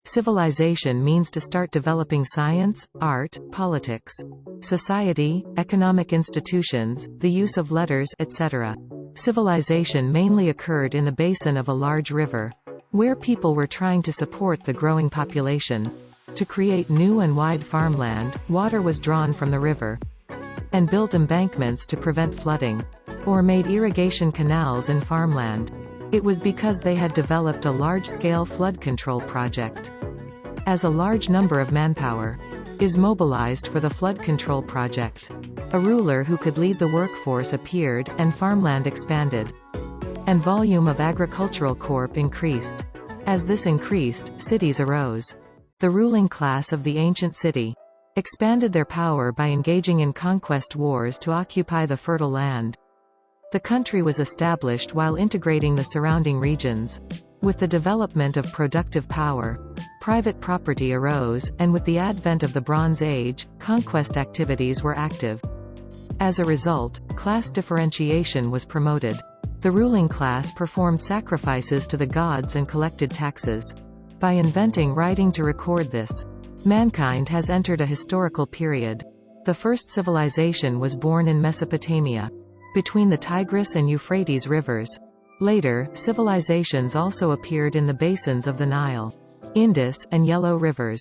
Civilization means to start developing science, art, politics, society, economic institutions, the use of letters, etc. Civilization mainly occurred in the basin of a large river, where people were trying to support the growing population. To create new and wide farmland, water was drawn from the river, and built embankments to prevent flooding, or made irrigation canals in farmland. It was because they had developed a large-scale flood control project. As a large number of manpower is mobilized for the flood control project, a ruler who could lead the workforce appeared, and farmland expanded, and volume of agricultural corp increased. As this increased, cities arose. The ruling class of the ancient city expanded their power by engaging in conquest wars to occupy the fertile land. The country was established while integrating the surrounding regions. With the development of productive power, private property arose, and with the advent of the Bronze Age, conquest activities were active. As a result, class differentiation was promoted. The ruling class performed sacrifices to the gods and collected taxes. By inventing writing to record this, mankind has entered a historical period. The first civilization was born in Mesopotamia, between the Tigris and Euphrates rivers. Later, civilizations also appeared in the basins of the Nile, Indus, and Yellow rivers.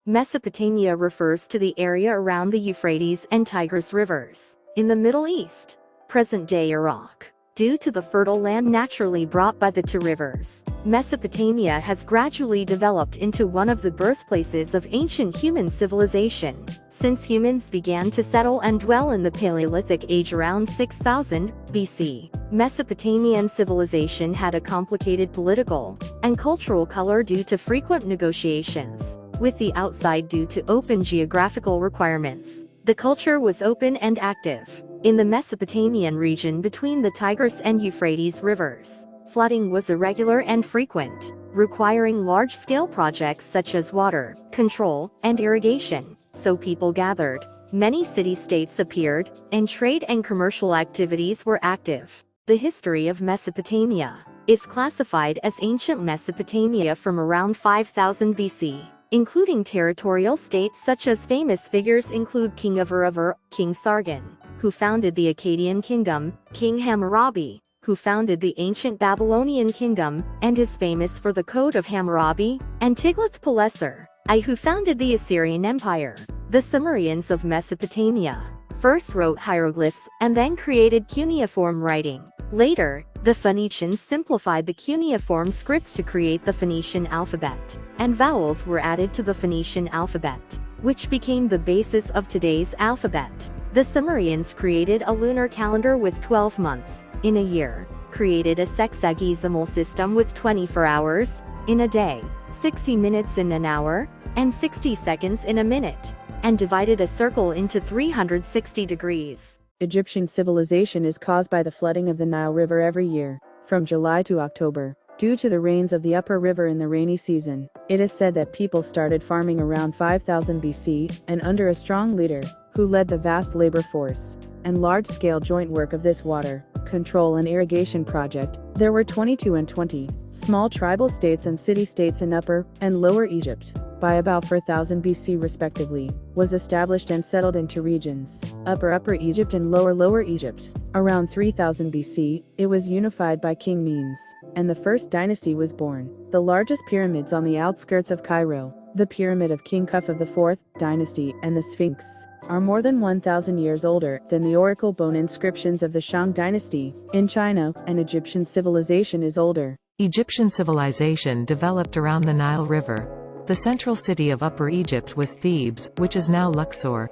Mesopotamia refers to the area around the Euphrates and Tigris rivers, in the Middle East, present-day Iraq. Due to the fertile land naturally brought by the two rivers, Mesopotamia has gradually developed into one of the birthplaces of ancient human civilization. Since humans began to settle and dwell in the Paleolithic age around 6000 BC, Mesopotamian civilization had a complicated political and cultural color due to frequent negotiations with the outside due to open geographical requirements. The culture was open and active. In the Mesopotamian region between the Tigris and Euphrates rivers, flooding was irregular and frequent, requiring large-scale projects such as water control and irrigation. So people gathered, many city-states appeared, and trade and commercial activities were active. The history of Mesopotamia is classified as ancient Mesopotamia from around 5000 BC, including territorial states such as famous figures include King of Ur, King Sargon, who founded the Akkadian kingdom, King Hammurabi, who founded the ancient Babylonian kingdom, and is famous for the Code of Hammurabi, and Tiglath-Pileser I, who founded the Assyrian Empire. The Sumerians of Mesopotamia first wrote hieroglyphs and then created cuneiform writing. Later, the Phoenicians simplified the cuneiform script to create the Phoenician alphabet, and vowels were added to the Phoenician alphabet, which became the basis of today's alphabet. The Sumerians created a lunar calendar with 12 months in a year, created a sexagesimal system with 24 hours in a day, 60 minutes in an hour, and 60 seconds in a minute, and divided a circle into 360 degrees. Egyptian civilization is caused by the flooding of the Nile River every year, from July to October. Due to the rains of the upper river in the rainy season, it is said that people started farming around 5000 BC, and under a strong leader, who led the vast labor force and large-scale joint work of this water control and irrigation project. There were 22 and 20 small tribal states and city-states in Upper and Lower Egypt. By about 4000 BC respectively, was established and settled into regions, Upper Egypt and Lower Egypt. Around 3000 BC, it was unified by King Menes, and the first dynasty was born. The largest pyramids on the outskirts of Cairo, the pyramid of King Khufu of the 4th dynasty and the Sphinx, are more than 1000 years older than the oracle bone inscriptions of the Shang dynasty in China, and Egyptian civilization is older. Egyptian civilization developed around the Nile River. The central city of Upper Egypt was Thebes, which is now Luxor.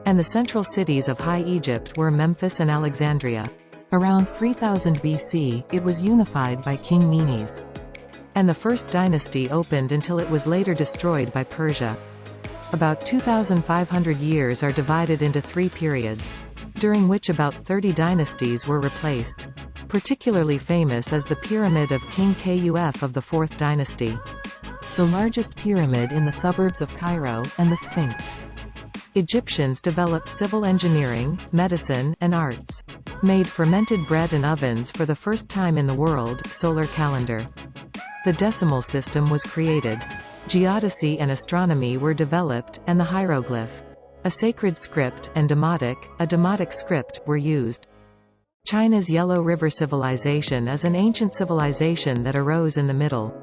And the central cities of High Egypt were Memphis and Alexandria. Around 3000 BC, it was unified by King Menes, and the first dynasty opened until it was later destroyed by Persia. About 2,500 years are divided into 3 periods, during which about 30 dynasties were replaced. Particularly famous is the Pyramid of King Kuf of the 4th dynasty, the largest pyramid in the suburbs of Cairo, and the Sphinx. Egyptians developed civil engineering, medicine, and arts, made fermented bread and ovens for the first time in the world, solar calendar. The decimal system was created. Geodesy and astronomy were developed, and the hieroglyph, a sacred script, and a demotic script, were used. China's Yellow River civilization is an ancient civilization that arose in the middle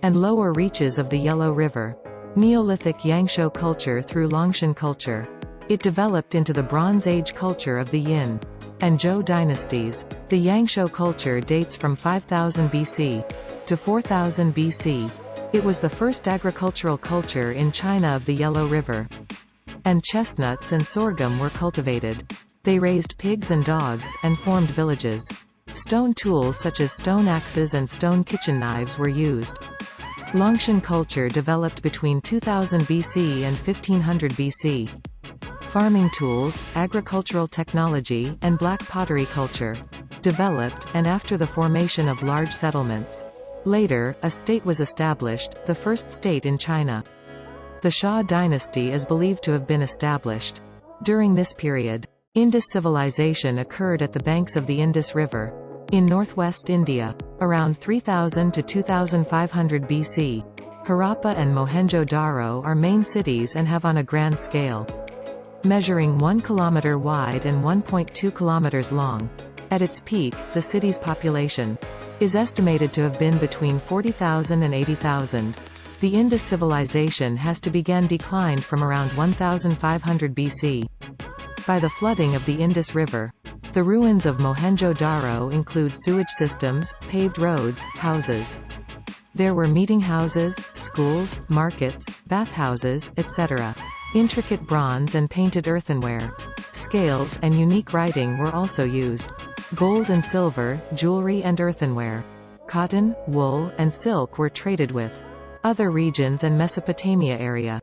and lower reaches of the Yellow River. Neolithic Yangshao culture through Longshan culture. It developed into the Bronze Age culture of the Yin and Zhou dynasties. The Yangshao culture dates from 5000 BC to 4000 BC. It was the first agricultural culture in China of the Yellow River. And chestnuts and sorghum were cultivated. They raised pigs and dogs, and formed villages. Stone tools such as stone axes and stone kitchen knives were used. Longshan culture developed between 2000 BC and 1500 BC. Farming tools, agricultural technology, and black pottery culture developed, and after the formation of large settlements. Later, a state was established, the first state in China. The Shah dynasty is believed to have been established. During this period, Indus civilization occurred at the banks of the Indus River in northwest India, around 3000 to 2500 BC. Harappa and Mohenjo-Daro are main cities and have on a grand scale, measuring 1 kilometer wide and 1.2 kilometers long. At its peak, the city's population is estimated to have been between 40,000 and 80,000. The Indus civilization has to began declined from around 1500 BC. By the flooding of the Indus River, the ruins of Mohenjo-Daro include sewage systems, paved roads, houses. There were meeting houses, schools, markets, bathhouses, etc. Intricate bronze and painted earthenware, scales, and unique writing were also used. Gold and silver, jewelry and earthenware, cotton, wool, and silk were traded with other regions and Mesopotamia area.